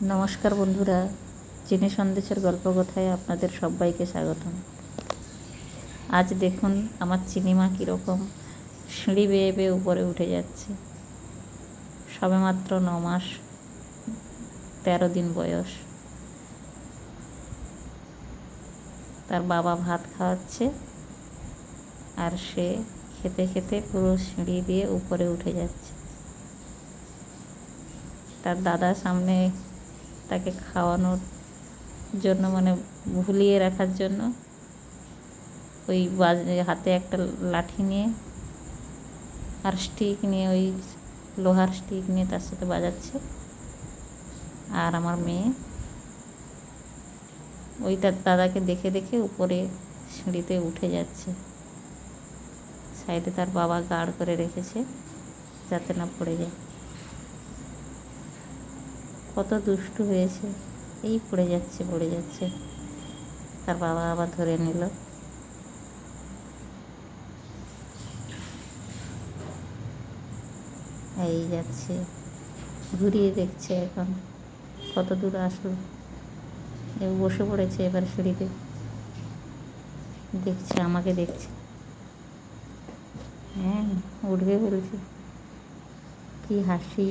নমস্কার বন্ধুরা, চিনি সন্দেশের গল্প কথায় আপনাদের সবাইকে স্বাগতম। আজ দেখুন আমার চিনিমা কীরকম সিঁড়ি বেয়ে বেয়ে উপরে উঠে যাচ্ছে। সবেমাত্র 9 মাস 13 দিন বয়স। তার বাবা ভাত খাওয়াচ্ছে আর সে খেতে খেতে পুরো সিঁড়ি দিয়ে উপরে উঠে যাচ্ছে। তার দাদা সামনে তাকে খাওয়ানোর জন্য ভুলিয়ে রাখার জন্য ওই হাতে একটা লাঠি নিয়ে আর স্টিক নিয়ে, ওই লোহার স্টিক নিয়ে তার সাথে বাজাচ্ছে। আর আমার মেয়ে ওই তার দাদাকে দেখে দেখে উপরে সিঁড়িতে উঠে যাচ্ছে। সাইডে তার বাবা গার্ড করে রেখেছে যাতে না পড়ে যায়। কত দুষ্টু হয়েছে, এই পড়ে যাচ্ছে। তার বাবা আবার ধরে নিল। এই যাচ্ছে, ঘুরিয়ে দেখছে এখন কত দূর আসলো। বসে পড়েছে এবার সিঁড়িতে, দেখছে, আমাকে দেখছে। হ্যাঁ, উঠবে বলছে। কি হাসি,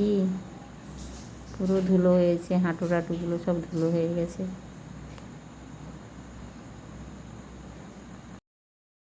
পুরো ধুলো হয়েছে, হাঁটু টাটুগুলো সব ধুলো হয়ে গেছে।